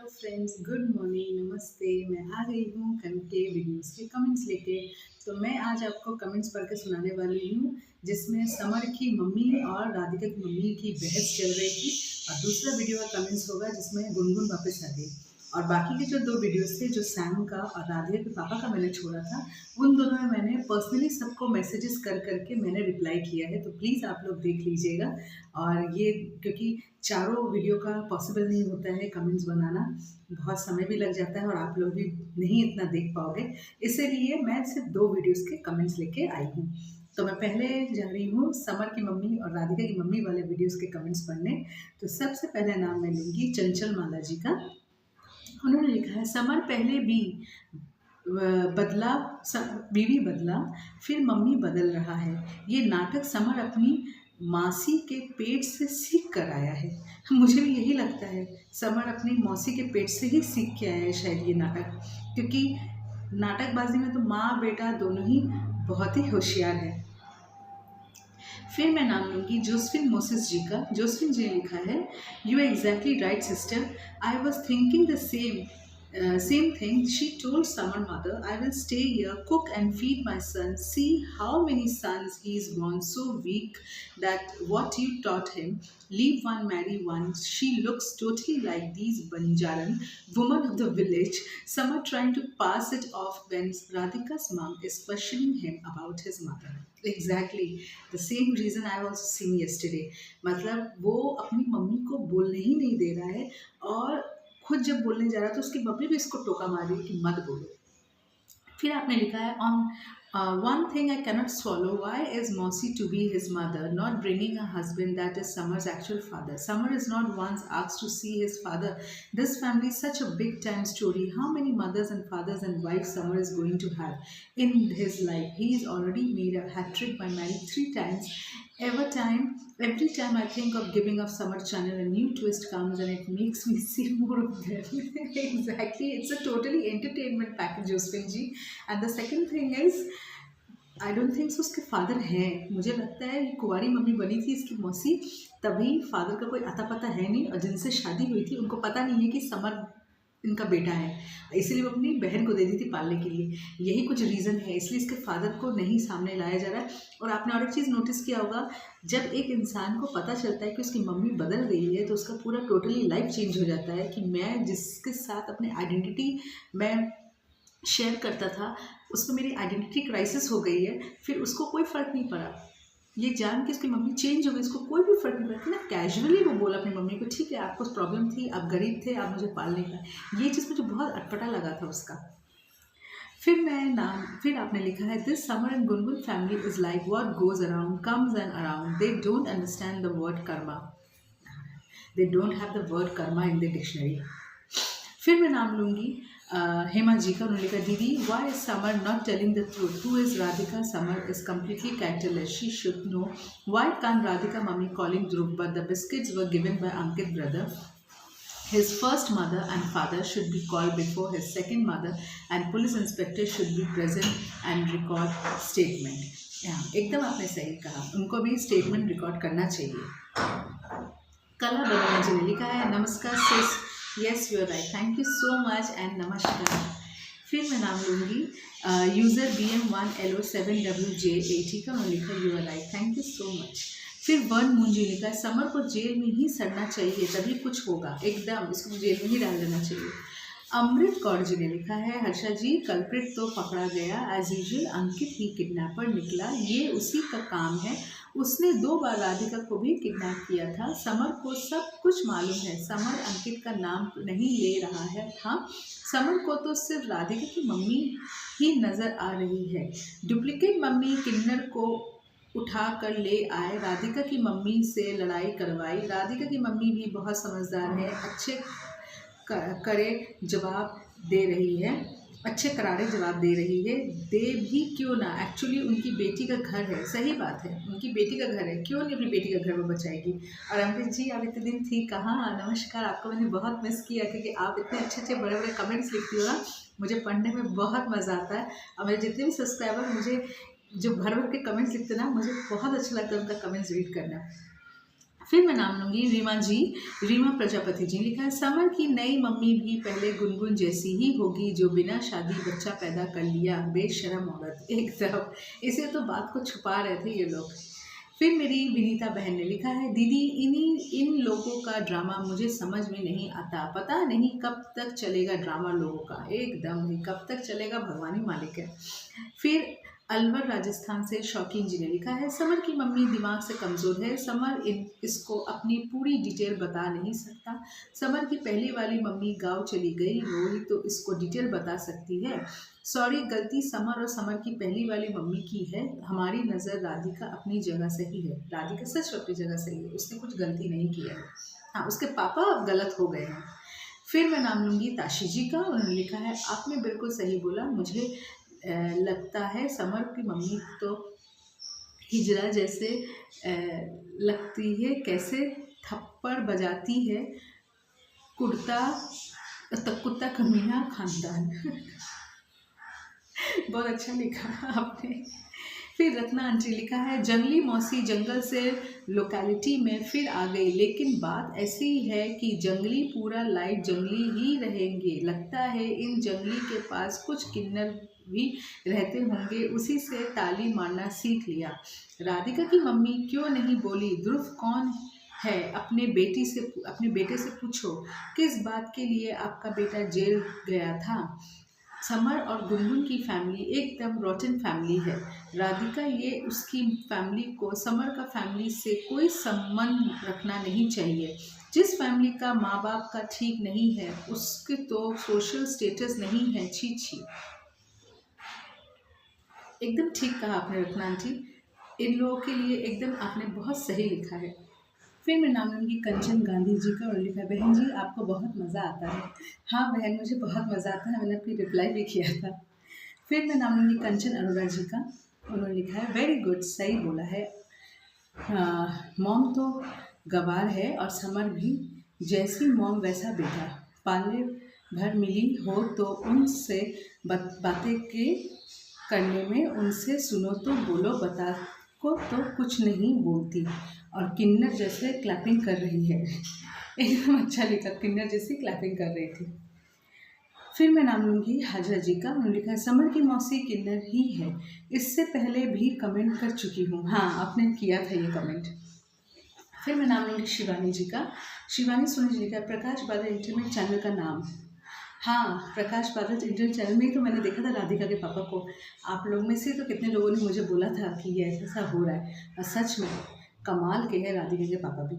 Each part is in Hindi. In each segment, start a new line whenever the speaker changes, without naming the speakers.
हेलो फ्रेंड्स, गुड मॉर्निंग, नमस्ते। मैं आ गई हूँ कल के वीडियोस के कमेंट्स लेके। तो मैं आज आपको कमेंट्स पढ़ के सुनाने वाली हूँ, जिसमें समर की मम्मी और राधिका की मम्मी की बहस चल रही थी। और दूसरा वीडियो का कमेंट्स होगा जिसमें गुनगुन वापस आ गई। और बाकी के जो दो वीडियोस थे, जो सैम का और राधिका के पापा का मैंने छोड़ा था, उन दोनों में मैंने पर्सनली सबको मैसेजेस कर करके मैंने रिप्लाई किया है। तो प्लीज़ आप लोग देख लीजिएगा। और ये क्योंकि चारों वीडियो का पॉसिबल नहीं होता है कमेंट्स बनाना, बहुत समय भी लग जाता है और आप लोग भी नहीं इतना देख पाओगे, इसीलिए मैं सिर्फ दो वीडियोस के कमेंट्स लेके आई हूँ। तो मैं पहले जा रही हूँ समर की मम्मी और राधिका की मम्मी वाले वीडियोस के कमेंट्स पढ़ने। तो सबसे पहले नाम मैं लूँगी चंचल माला जी का। उन्होंने लिखा है, समर पहले भी बदला, बीवी बदला, फिर मम्मी बदल रहा है। ये नाटक समर अपनी मासी के पेट से सीख कर आया है। मुझे भी यही लगता है, समर अपनी मौसी के पेट से ही सीख के आया है शायद ये नाटक, क्योंकि नाटकबाजी में तो माँ बेटा दोनों ही बहुत ही होशियार है। फिर मैं नाम लूँगी जोसफिन मोसेस जी का। जोसफिन जी ने लिखा है, you are exactly right sister, I was thinking the same thing. She told Summer mother, I will stay here, cook and feed my son. See how many sons he is born, so weak that what you taught him. Leave one, marry one. She looks totally like these Banjaran women of the village. Summer trying to pass it off when Radhika's mom is questioning him about his mother. Exactly the same reason I also seen yesterday. मतलब वो अपनी मम्मी को बोलने ही नहीं दे रहा है, और खुद जब बोलने जा रहा है तो उसकी मम्मी भी इसको टोका मार रही है कि मत बोलो। फिर आपने लिखा है, on one thing I cannot swallow, why is Mausi to be his mother, not bringing a husband that is Summer's actual father? Summer is not once asked to see his father. This family is such a big time story. How many mothers and fathers and wives Summer is going to have in his life? He is already made a hat trick by marrying 3 times. Every time I think of giving up Summer channel, a new twist comes and it makes me see more of them. Exactly, it's a totally entertainment package, Josephine ji. And the second thing is, I don't think उसके फादर हैं। मुझे लगता है ये कुंवारी मम्मी बनी थी इसकी मौसी, तभी फादर का कोई अता पता है नहीं, और जिनसे शादी हुई थी उनको पता नहीं है कि समर इनका बेटा है, इसलिए वो अपनी बहन को दे दी थी पालने के लिए। यही कुछ रीज़न है, इसलिए इसके फादर को नहीं सामने लाया जा रहा है। और आपने और एक चीज़ नोटिस किया होगा, जब एक इंसान को पता चलता है कि उसकी मम्मी बदल गई है तो उसका पूरा टोटली लाइफ चेंज हो जाता है। कि मैं जिसके साथ अपने आइडेंटिटी मैं शेयर करता था, उसको मेरी आइडेंटिटी क्राइसिस हो गई है, फिर उसको कोई फ़र्क नहीं पड़ा। ये जान के उसकी मम्मी चेंज हो गई, इसको कोई भी फ़र्क नहीं पड़ा। ना कैजुअली वो बोला अपनी मम्मी को, ठीक है आपको प्रॉब्लम थी, आप गरीब थे, आप मुझे पाल नहीं पाए। ये चीज़ मुझे बहुत अटपटा लगा था उसका। फिर आपने लिखा है, this summer and Gungun family is like what goes around comes and around, they don't understand the word Karma, they don't have the word Karma in the dictionary. फिर मैं नाम लूँगी हेमा जी का। उन्होंने लिखा, दीदी why is Samar not telling the truth, who is Radhika? Samar is completely characterless, she should know. Why can Radhika mummy calling Dhruv, but the biscuits were given by Ankit brother? His first mother and father should be called before his second mother, and police inspector should be present and record statement. एकदम आपने सही कहा, उनको भी स्टेटमेंट रिकॉर्ड करना चाहिए। कला बनिया जी ने लिखा है, नमस्कार sis, yes you are right, thank you so much and नमस्कार। फिर मैं नाम लूँगी यूज़र BM1LO7WJ80 का। उन्होंने लिखा, you are right, thank you so much. फिर वन मुंजी लिखा है, समर को जेल में ही सड़ना चाहिए तभी कुछ होगा, एकदम इसको जेल में ही डाल देना चाहिए। अमृत कौर जी ने लिखा है, हर्षा जी कल्प्रिट तो पकड़ा गया, एज यूजुअल अंकित ही किडनैपर निकला, ये उसी का काम है, उसने 2 बार राधिका को भी किडनैप किया था। समर को सब कुछ मालूम है, समर अंकित का नाम नहीं ले रहा है। हाँ, समर को तो सिर्फ राधिका की मम्मी ही नज़र आ रही है। डुप्लीकेट मम्मी किन्नर को उठा कर ले आए, राधिका की मम्मी से लड़ाई करवाई। राधिका की मम्मी भी बहुत समझदार है, अच्छे करारे जवाब दे रही है, दे भी क्यों ना, एक्चुअली उनकी बेटी का घर है। सही बात है, उनकी बेटी का घर है, क्यों नहीं अपनी बेटी का घर वो बचाएगी। और अमृत जी आप इतने दिन थी कहाँ? नमस्कार, आपको मैंने बहुत मिस किया, क्योंकि आप इतने अच्छे अच्छे बड़े बड़े कमेंट्स लिखती हो ना, मुझे पढ़ने में बहुत मज़ा आता है। और मेरे जितने भी सब्सक्राइबर मुझे जो भर भर के कमेंट्स लिखते ना, मुझे बहुत अच्छा लगता है उनका कमेंट्स रीड करना। फिर मैं नाम लूँगी रीमा जी, रीमा प्रजापति जी। लिखा है समर की नई मम्मी भी पहले गुनगुन जैसी ही होगी जो बिना शादी बच्चा पैदा कर लिया, बेशरम औरत। एकदम इसे तो बात को छुपा रहे थे ये लोग। फिर मेरी विनीता बहन ने लिखा है दीदी इन लोगों का ड्रामा मुझे समझ में नहीं आता, पता नहीं कब तक चलेगा ड्रामा लोगों का। एकदम ही कब तक चलेगा भगवान ही मालिक है। फिर अलवर राजस्थान से शौकीन जी ने लिखा है समर की मम्मी दिमाग से कमज़ोर है, समर इसको अपनी पूरी डिटेल बता नहीं सकता। समर की पहली वाली मम्मी गांव चली गई, वो ही तो इसको डिटेल बता सकती है। सॉरी, गलती समर और समर की पहली वाली मम्मी की है। हमारी नज़र राधिका अपनी जगह सही है, राधिका सच अपनी जगह सही है, उसने कुछ गलती नहीं किया है। हाँ, उसके पापा अब गलत हो गए हैं। फिर मैं नाम लूँगी ताशी जी का। उन्होंने लिखा है आपने बिल्कुल सही बोला, मुझे लगता है समर की मम्मी तो हिजरा जैसे लगती है, कैसे थप्पड़ बजाती है, कुत्ता कमीना खानदान। बहुत अच्छा लिखा आपने। फिर रत्ना आंटी लिखा है जंगली मौसी जंगल से लोकेलिटी में फिर आ गई, लेकिन बात ऐसी है कि जंगली पूरा लाइफ जंगली ही रहेंगे। लगता है इन जंगली के पास कुछ किन्नर भी रहते होंगे, उसी से ताली मारना सीख लिया। राधिका की मम्मी क्यों नहीं बोली ध्रुव कौन है, अपने बेटे से पूछो किस बात के लिए आपका बेटा जेल गया था। समर और गुनगुन की फैमिली एकदम रॉटन फैमिली है। राधिका ये उसकी फैमिली को समर का फैमिली से कोई संबंध रखना नहीं चाहिए। जिस फैमिली का माँ बाप का ठीक नहीं है उसके तो सोशल स्टेटस नहीं है। छी छी, एकदम ठीक कहा आपने रत्ना आंटी, इन लोगों के लिए एकदम आपने बहुत सही लिखा है। फिर मैं नाम लूँगी कंचन गांधी जी का। उन्होंने लिखा बहन जी आपको बहुत मज़ा आता है। हाँ बहन, मुझे बहुत मज़ा आता है, मैंने अपनी रिप्लाई भी किया था। फिर मैं नाम लूँगी कंचन अरोड़ा जी का। उन्होंने लिखा है वेरी गुड, सही बोला है। मॉम तो गवार है और समर भी, जैसी मॉम वैसा बेटा। पाले भर मिली हो तो उनसे बातें के करने में, उनसे सुनो तो बोलो, बता को तो कुछ नहीं बोलती और किन्नर जैसे क्लैपिंग कर रही है। एकदम अच्छा लिखा, किन्नर जैसी क्लैपिंग कर रही थी। फिर मैं नाम लूँगी हाजरा जी का। उन्होंने लिखा समर की मौसी किन्नर ही है, इससे पहले भी कमेंट कर चुकी हूँ। हाँ, आपने किया था ये कमेंट। फिर मैं नाम लूँगी शिवानी जी का। शिवानी सोनी जी का प्रकाश बादल इंटरनेट चैनल का नाम। हाँ, प्रकाश बादल इंटरनेट चैनल में ही तो मैंने देखा था राधिका के पापा को। आप लोग में से तो कितने लोगों ने मुझे बोला था कि ये ऐसा हो रहा है, और सच में कमाल के हैं राधिका के पापा भी।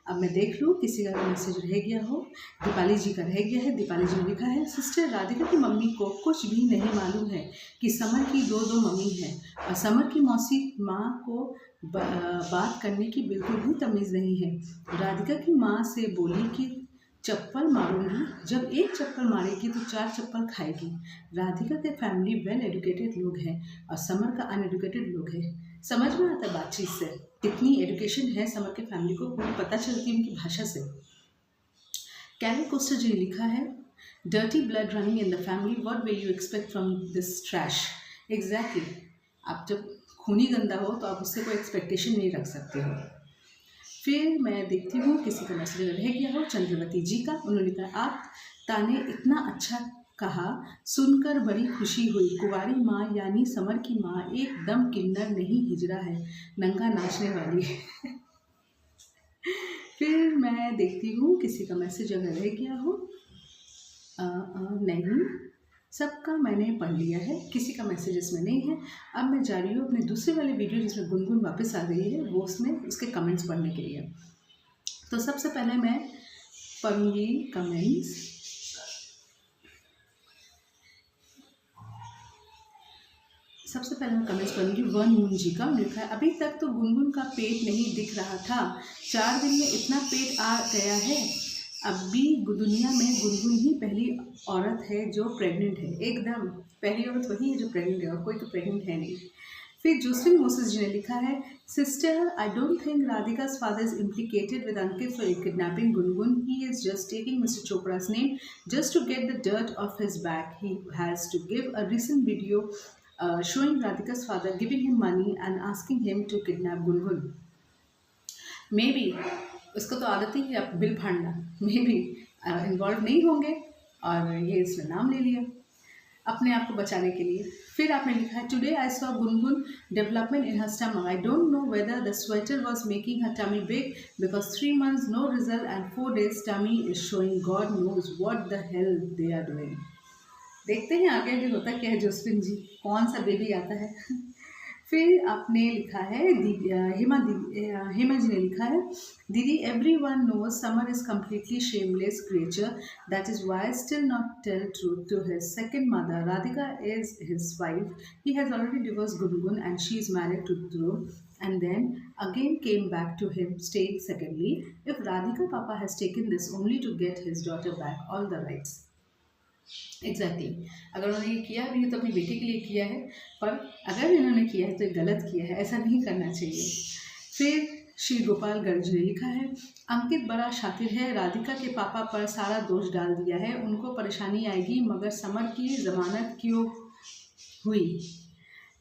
अब मैं देख लूँ किसी का मैसेज रह गया हो। दीपाली जी का रह गया है। दीपाली जी ने लिखा है सिस्टर राधिका की मम्मी को कुछ भी नहीं मालूम है कि समर की दो मम्मी है, और समर की मौसी माँ को बात करने की बिल्कुल भी तमीज़ नहीं है। राधिका की माँ से बोली कि चप्पल मारूंगी, जब एक चप्पल मारेगी तो 4 चप्पल खाएगी। राधिका के फैमिली वेल एजुकेटेड लोग हैं और समर का अनएजुकेटेड लोग है। समझ में आता है बातचीत से कितनी एजुकेशन है समर के फैमिली को, पूरी पता चलती है उनकी भाषा से। कैरी कोस्टर जी ने लिखा है dirty blood running in the family, what will you expect from this trash. Exactly, आप जब खूनी गंदा हो तो आप उससे कोई एक्सपेक्टेशन नहीं रख सकते हो। फिर मैं देखती हूँ किसी का मैसेज रह गया हो। चंद्रवती जी का। उन्होंने कहा आप ताने इतना अच्छा कहा, सुनकर बड़ी खुशी हुई। कुंवारी माँ यानी समर की माँ एकदम किन्नर नहीं हिजरा है, नंगा नाचने वाली है। फिर मैं देखती हूँ किसी का मैसेज अगर रह गया हो। नहीं, सबका मैंने पढ़ लिया है, किसी का मैसेज इसमें नहीं है। अब मैं जा रही हूँ अपने दूसरे वाले वीडियो जिसमें गुनगुन वापस आ गई है, वो उसमें उसके कमेंट्स पढ़ने के लिए। तो सबसे पहले मैं पढ़ूंगी कमेंट्स। सबसे पहले मैं कमेंट्स पढ़ूंगी वन मून जी का। लिखा है अभी तक तो गुनगुन का पेट नहीं दिख रहा था, 4 दिन में इतना पेट आ गया है। अब भी दुनिया में गुनगुन ही पहली औरत है जो प्रेग्नेंट है। एकदम पहली औरत वही है जो प्रेग्नेंट है, और कोई तो प्रेग्नेंट है नहीं। फिर जोसफिन मोसेस जी ने लिखा है sister I don't think Radhika's father is implicated with Ankit for kidnapping Gungun. He is just taking Mr. Chopra's name just to get the dirt off his back. He has to give a recent video showing Radhika's father giving him money and asking him to kidnap Gungun. May be उसको तो आदत ही है अब बिल फाड़ना, मे बी इन्वॉल्व नहीं होंगे और ये इसने नाम ले लिया अपने आप को बचाने के लिए। फिर आपने लिखा है today I saw Gungun development in her stomach, I don't know whether the sweater was making her tummy big because 3 months no result and 4 days tummy is showing, God knows what the hell they are doing. देखते हैं आगे आगे होता क्या है जोस्फिन जी, कौन सा बेबी आता है। फिर आपने लिखा है हेमा जी ने लिखा है दीदी everyone knows Samar is completely shameless creature that is why still not tell truth to his second mother Radhika is his wife, he has already divorce Gungun and she is married to Dhruv and then again came back to him staying secondly, if Radhika papa has taken this only to get his daughter back all the rights। Exactly अगर उन्होंने ये किया भी है तो अपनी बेटी के लिए किया है, पर अगर इन्होंने किया है तो ये गलत किया है, ऐसा नहीं करना चाहिए। फिर श्री गोपाल गर्ग ने लिखा है अंकित बड़ा शातिर है, राधिका के पापा पर सारा दोष डाल दिया है, उनको परेशानी आएगी मगर समर की जमानत क्यों हुई।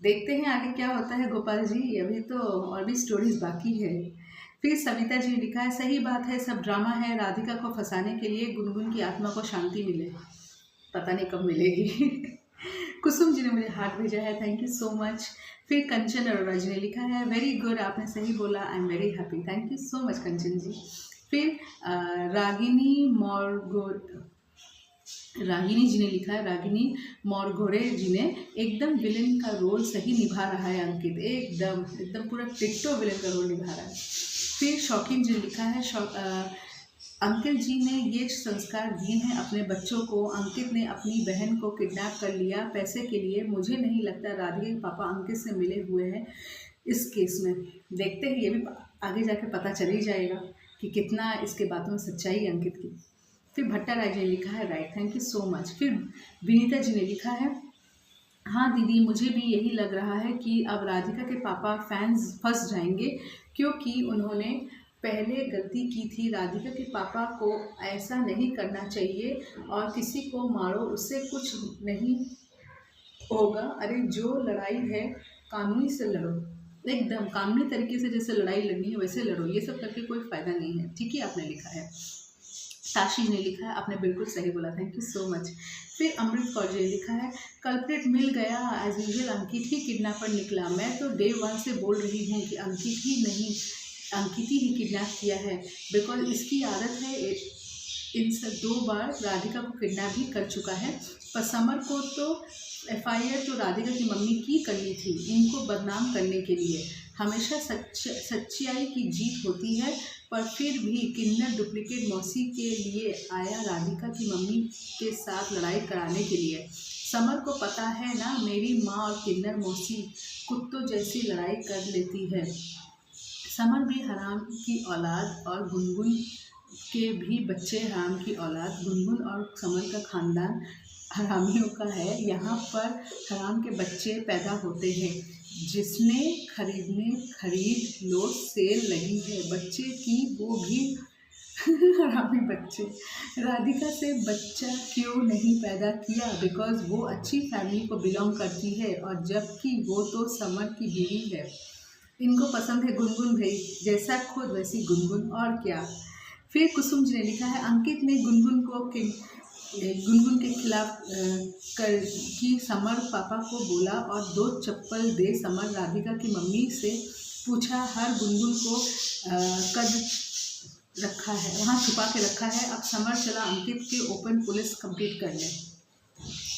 देखते हैं आगे क्या होता है गोपाल जी, अभी तो और भी स्टोरीज बाकी है। फिर सविता जी ने लिखा है सही बात है, सब ड्रामा है, राधिका को फंसाने के लिए गुनगुन की आत्मा को शांति मिले, पता नहीं कब मिलेगी। कुसुम जी ने मुझे हार्ट भेजा है, थैंक यू सो मच। फिर कंचन अरोड़ा जी ने लिखा है वेरी गुड, आपने सही बोला, I am very happy, thank you so much Kanchan ji. फिर रागिनी जी ने लिखा है, रागिनी मोरघोरे जी ने एकदम विलेन का रोल सही निभा रहा है अंकित, एकदम एकदम पूरा टिट्टो विलेन का रोल निभा रहा है। फिर शौकीन जी ने लिखा है अंकित जी ने ये संस्कार दिए हैं अपने बच्चों को, अंकित ने अपनी बहन को किडनैप कर लिया पैसे के लिए, मुझे नहीं लगता राधिका के पापा अंकित से मिले हुए हैं इस केस में। देखते हैं, ये भी आगे जाके पता चल ही जाएगा कि कितना इसके बातों में सच्चाई है अंकित की। फिर भट्टा राय जी ने लिखा है right, thank you so much. फिर विनीता जी ने लिखा है हाँ दीदी मुझे भी यही लग रहा है कि अब राधिका के पापा फैंस फंस जाएंगे क्योंकि उन्होंने पहले गलती की थी, राधिका के पापा को ऐसा नहीं करना चाहिए और किसी को मारो उससे कुछ नहीं होगा, अरे जो लड़ाई है कानूनी से लड़ो, एकदम कानूनी तरीके से जैसे लड़ाई लड़नी है वैसे लड़ो, ये सब करके कोई फ़ायदा नहीं है। ठीक है आपने लिखा है। ताशी ने लिखा है आपने बिल्कुल सही बोला, थैंक यू सो मच। फिर अमृत कौर जी ने लिखा है कल्प्रिट मिल गया, एज यूजुअल अंकित ही किडनैपर निकला, मैं तो डे 1 से बोल रही हूँ कि अंकित ही किडनैप किया है बिकॉज इसकी आदत है, इन सब 2 बार राधिका को किडनैप भी कर चुका है, पर समर को तो FIR तो राधिका की मम्मी की करनी थी इनको बदनाम करने के लिए, हमेशा सच्चाई की जीत होती है, पर फिर भी किन्नर डुप्लीकेट मौसी के लिए आया राधिका की मम्मी के साथ लड़ाई कराने के लिए। समर को पता है ना मेरी माँ और किन्नर मौसी कुत्तों जैसी लड़ाई कर लेती है, समर भी हराम की औलाद और गुनगुन के भी बच्चे हराम की औलाद, गुनगुन और समर का खानदान हरामियों का है, यहाँ पर हराम के बच्चे पैदा होते हैं, जिसने खरीद लो सेल लगी है बच्चे की वो भी हरामी बच्चे। राधिका से बच्चा क्यों नहीं पैदा किया बिकॉज वो अच्छी फैमिली को बिलोंग करती है और जबकि वो तो समर की बीवी है, इनको पसंद है गुनगुन भाई जैसा खुद वैसी गुनगुन और क्या। फिर कुसुम जी ने लिखा है अंकित ने गुनगुन के खिलाफ कि समर पापा को बोला और 2 चप्पल दे, समर राधिका की मम्मी से पूछा हर गुनगुन को कद रखा है वहाँ छुपा के रखा है, अब समर चला अंकित के ओपन पुलिस कंप्लीट करने,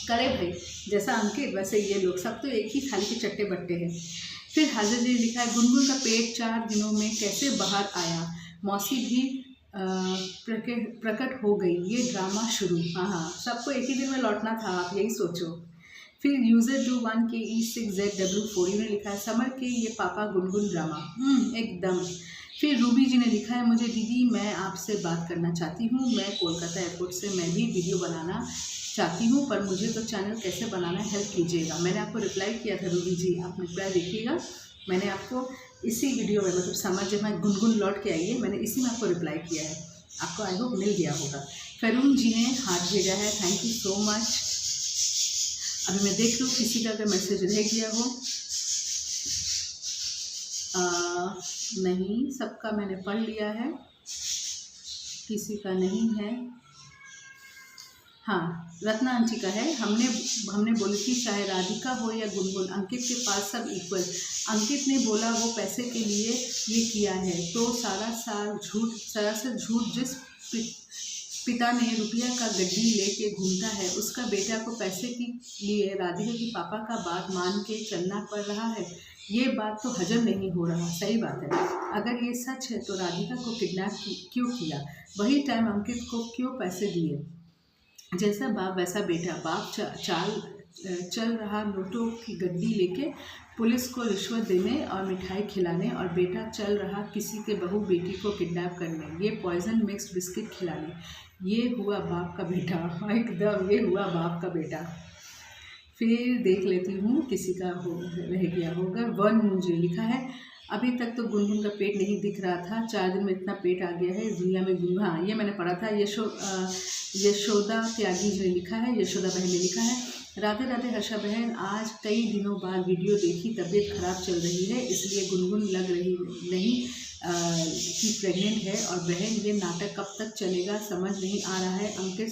करे भाई जैसा अंकित वैसे ये लोग सब तो एक ही थाली के चट्टे बट्टे हैं। फिर हाजिर जी ने लिखा है गुनगुन का पेट 4 दिनों में कैसे बाहर आया, मौसी भी प्रकट हो गई, ये ड्रामा शुरू। हाँ सबको एक ही दिन में लौटना था, आप यही सोचो। फिर यूज़र डू 1KE6ZW4 ने लिखा है समर के ये पापा गुनगुन ड्रामा एकदम। फिर रूबी जी ने लिखा है मुझे दीदी मैं आपसे बात करना चाहती हूँ, मैं कोलकाता एयरपोर्ट से मैं भी वीडियो बनाना चाहती हूँ पर मुझे तो चैनल कैसे बनाना है हेल्प कीजिएगा। मैंने आपको रिप्लाई किया था रूबी जी, आप रिप्लाई देखिएगा, मैंने आपको इसी वीडियो में मतलब समझ जब मैं गुनगुन लौट के आई है मैंने इसी में आपको रिप्लाई किया है, आपको आई होप मिल गया होगा। फरून जी ने हाथ भेजा है, थैंक यू सो मच। अभी मैं देख लूँ किसी का अगर मैसेज रह गया हो। नहीं, सबका मैंने पढ़ लिया है, किसी का नहीं है। हाँ, रत्ना आंटी का है। हमने बोली थी चाहे राधिका हो या गुनगुन, अंकित के पास सब इक्वल। अंकित ने बोला वो पैसे के लिए ये किया है, तो सरासर झूठ। जिस पिता ने रुपया का गड्डी लेके घूमता है, उसका बेटा को पैसे के लिए राधिका की पापा का बात मान के चलना पड़ रहा है। ये बात तो हजम नहीं हो रहा। सही बात है। अगर ये सच है तो राधिका को किडनैप क्यों किया? वही टाइम अंकित को क्यों पैसे दिए? जैसा बाप वैसा बेटा। बाप चल रहा नोटों की गड्डी लेके पुलिस को रिश्वत देने और मिठाई खिलाने, और बेटा चल रहा किसी के बहू बेटी को किडनैप करने, ये पॉइजन मिक्स्ड बिस्किट खिलाने। ये हुआ बाप का बेटा, एकदम ये हुआ बाप का बेटा। फिर देख लेती हूँ किसी का रह गया होगा। वन मुझे लिखा है, अभी तक तो गुनगुन का पेट नहीं दिख रहा था, 4 दिन में इतना पेट आ गया है इस दुनिया में गुनगुन। हाँ, ये मैंने पढ़ा था। यशोदा त्यागी जी ने लिखा है, यशोदा बहन ने लिखा है। राधे राधे हर्षा बहन, आज कई दिनों बाद वीडियो देखी, तबीयत खराब चल रही है, इसलिए गुनगुन लग रही नहीं कि प्रेग्नेंट है। और बहन ये नाटक कब तक चलेगा समझ नहीं आ रहा है। अंकित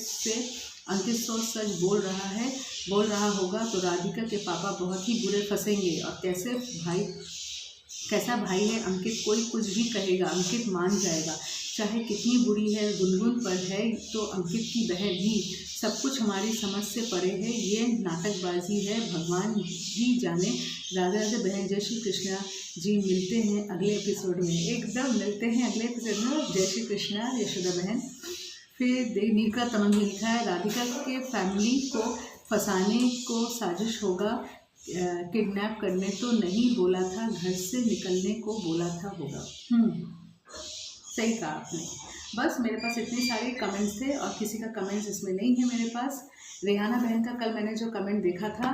सच बोल रहा होगा तो राधिका के पापा बहुत ही बुरे फंसेंगे। और कैसा भाई है अंकित, कोई कुछ भी कहेगा अंकित मान जाएगा, चाहे कितनी बुरी है गुनगुन, पर है तो अंकित की बहन ही। सब कुछ हमारी समझ से परे है, ये नाटकबाजी है, भगवान ही जाने। राधे राधे बहन, जय श्री कृष्णा जी। मिलते हैं अगले एपिसोड में, एकदम मिलते हैं अगले एपिसोड में। जय श्री कृष्णा यशोदा बहन। फिर नीका तमन ने लिखा है, राधिका के फैमिली को फंसाने को साजिश होगा, किडनैप करने तो नहीं बोला था, घर से निकलने को बोला था होगा। सही कहा आपने। बस मेरे पास इतने सारे कमेंट्स थे और किसी का कमेंट्स इसमें नहीं है मेरे पास। रेहाना बहन का कल मैंने जो कमेंट देखा था,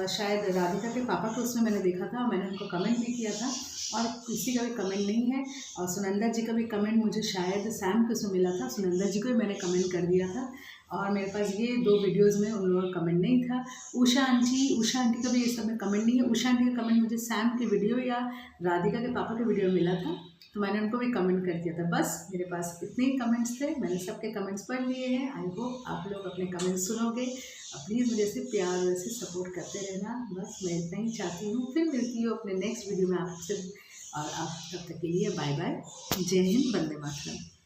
शायद राधिका के पापा को उसमें मैंने देखा था और मैंने उनको कमेंट भी किया था, और किसी का भी कमेंट नहीं है। और सुनंदा जी का भी कमेंट मुझे शायद सैम के उसमें मिला था, सुनंदा जी को भी मैंने कमेंट कर दिया था, और मेरे पास ये 2 वीडियोस में उन लोगों का कमेंट नहीं था। उषा आंटी का भी ये सब में कमेंट नहीं है। उषा आंटी का कमेंट मुझे सैम के वीडियो या राधिका के पापा के वीडियो में मिला था, तो मैंने उनको भी कमेंट कर दिया था। बस मेरे पास इतने ही कमेंट्स थे, मैंने सबके कमेंट्स पढ़ लिए हैं। आई होप आप लोग अपने कमेंट्स सुनोगे, प्लीज़ मुझे से प्यार से सपोर्ट करते रहना। बस मैं इतना ही चाहती हूँ। फिर मिलती हूँ अपने नेक्स्ट वीडियो में आपसे, और आप तब तक के लिए बाय बाय। जय हिंद, वंदे मातरम।